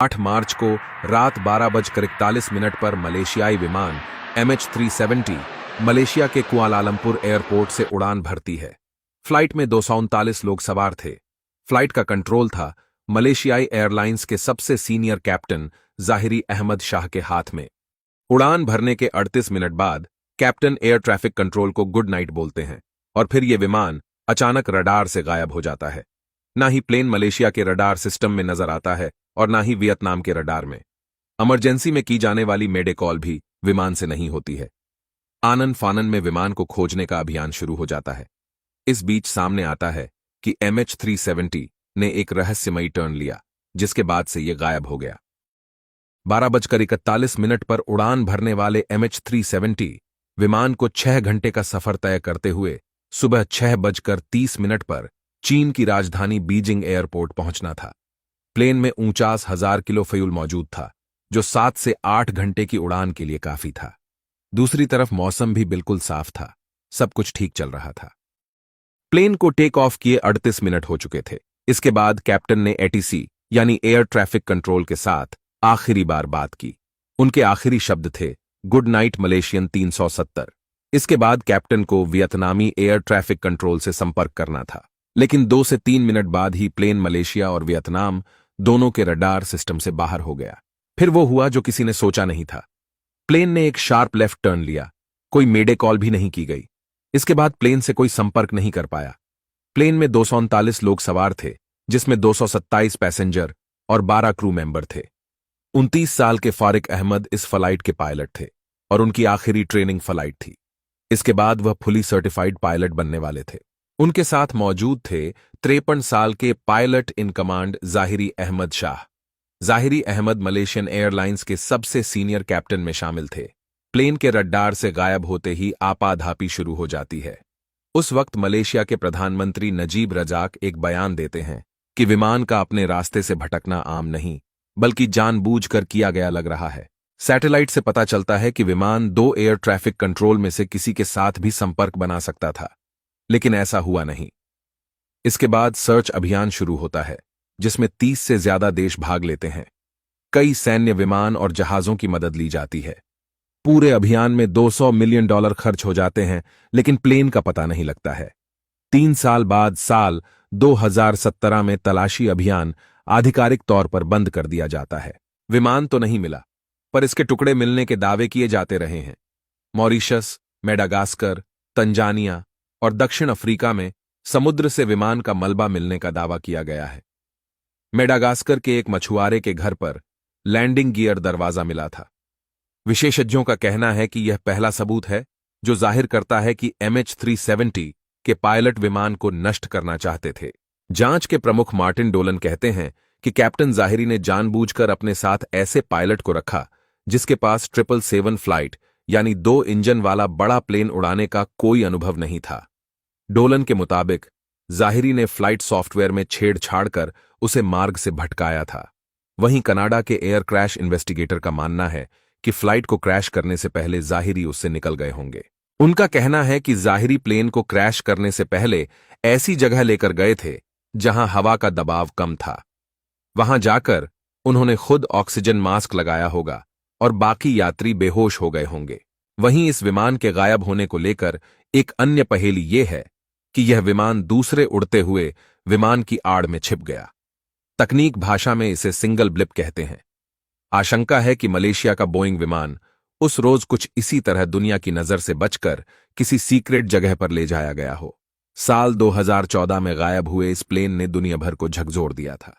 8 मार्च को रात 12:41 पर मलेशियाई विमान MH370 मलेशिया के कुआलालंपुर एयरपोर्ट से उड़ान भरती है। फ्लाइट में 239 लोग सवार थे। फ्लाइट का कंट्रोल था मलेशियाई एयरलाइंस के सबसे सीनियर कैप्टन ज़ाहिरी अहमद शाह के हाथ में। उड़ान भरने के 38 मिनट बाद कैप्टन एयर ट्रैफिक कंट्रोल को गुड नाइट बोलते हैं और फिर ये विमान अचानक रडार से गायब हो जाता है। ना ही प्लेन मलेशिया के रडार सिस्टम में नजर आता है और ना ही वियतनाम के रडार में। इमरजेंसी में की जाने वाली मेडे कॉल भी विमान से नहीं होती है। आनन फानन में विमान को खोजने का अभियान शुरू हो जाता है। इस बीच सामने आता है कि MH370 ने एक रहस्यमयी टर्न लिया, जिसके बाद से यह गायब हो गया। 12:41 पर उड़ान भरने वाले MH370 विमान को 6 घंटे का सफर तय करते हुए सुबह 6:30 पर चीन की राजधानी बीजिंग एयरपोर्ट पहुंचना था। प्लेन में 49,000 किलो फ्यूल मौजूद था, जो 7 से 8 घंटे की उड़ान के लिए काफी था। दूसरी तरफ मौसम भी बिल्कुल साफ था, सब कुछ ठीक चल रहा था। प्लेन को टेक ऑफ किए 38 मिनट हो चुके थे। इसके बाद कैप्टन ने ATC यानी एयर ट्रैफिक कंट्रोल के साथ आखिरी बार बात की। उनके आखिरी शब्द थे, गुड नाइट मलेशियन 370। इसके बाद कैप्टन को वियतनामी एयर ट्रैफिक कंट्रोल से संपर्क करना था, लेकिन 2 से 3 मिनट बाद ही प्लेन मलेशिया और वियतनाम दोनों के रडार सिस्टम से बाहर हो गया। फिर वो हुआ जो किसी ने सोचा नहीं था। प्लेन ने एक शार्प लेफ्ट टर्न लिया, कोई मेडे कॉल भी नहीं की गई। इसके बाद प्लेन से कोई संपर्क नहीं कर पाया। प्लेन में 239 लोग सवार थे, जिसमें 227 पैसेंजर और 12 क्रू मेंबर थे। 29 साल के फारिक अहमद इस फ्लाइट के पायलट थे और उनकी आखिरी ट्रेनिंग फ्लाइट थी। इसके बाद वह फुली सर्टिफाइड पायलट बनने वाले थे। उनके साथ मौजूद थे 53 साल के pilot in command Zaharie Ahmad Shah. Zaharie Ahmad Malaysian Airlines के सबसे सीनियर कैप्टन में शामिल थे। प्लेन के रडार से गायब होते ही आपाधापी शुरू हो जाती है। उस वक्त मलेशिया के प्रधानमंत्री नजीब रजाक एक बयान देते हैं कि विमान का अपने रास्ते से भटकना आम नहीं, बल्कि जानबूझकर किया गया लग रहा है। सैटेलाइट से पता चलता है कि विमान 2 एयर ट्रैफिक कंट्रोल में से किसी के साथ भी संपर्क बना सकता था, लेकिन ऐसा हुआ नहीं। इसके बाद सर्च अभियान शुरू होता है, जिसमें 30 से ज्यादा देश भाग लेते हैं। कई सैन्य विमान और जहाजों की मदद ली जाती है। पूरे अभियान में $200 मिलियन खर्च हो जाते हैं, लेकिन प्लेन का पता नहीं लगता है। 3 साल बाद साल 2017 में तलाशी अभियान आधिकारिक तौर पर बंद कर दिया जाता है। विमान तो नहीं मिला, पर इसके टुकड़े मिलने के दावे किए जाते रहे हैं। मॉरिशस, मेडागास्कर, तंजानिया और दक्षिण अफ्रीका में समुद्र से विमान का मलबा मिलने का दावा किया गया है। मेडागास्कर के एक मछुआरे के घर पर लैंडिंग गियर दरवाजा मिला था। विशेषज्ञों का कहना है कि यह पहला सबूत है जो जाहिर करता है कि MH370 के पायलट विमान को नष्ट करना चाहते थे। जांच के प्रमुख मार्टिन डोलन कहते हैं कि कैप्टन ज़ाहिरी ने जानबूझकर अपने साथ ऐसे पायलट को रखा जिसके पास 777 फ्लाइट यानी 2 इंजन वाला बड़ा प्लेन उड़ाने का कोई अनुभव नहीं था। डोलन के मुताबिक ज़ाहिरी ने फ्लाइट सॉफ्टवेयर में छेड़छाड़ कर उसे मार्ग से भटकाया था। वहीं कनाडा के एयर क्रैश इन्वेस्टिगेटर का मानना है कि फ्लाइट को क्रैश करने से पहले ज़ाहिरी उससे निकल गए होंगे। उनका कहना है कि ज़ाहिरी प्लेन को क्रैश करने से पहले ऐसी जगह लेकर गए थे जहां हवा का दबाव कम था। वहां जाकर उन्होंने खुद ऑक्सीजन मास्क लगाया होगा और बाकी यात्री बेहोश हो गए होंगे। वहीं इस विमान के गायब होने को लेकर एक अन्य पहेली यह है कि यह विमान दूसरे उड़ते हुए विमान की आड़ में छिप गया। तकनीक भाषा में इसे सिंगल ब्लिप कहते हैं। आशंका है कि मलेशिया का बोइंग विमान उस रोज कुछ इसी तरह दुनिया की नजर से बचकर किसी सीक्रेट जगह पर ले जाया गया हो। साल 2014 में गायब हुए इस प्लेन ने दुनिया भर को झकझोर दिया था।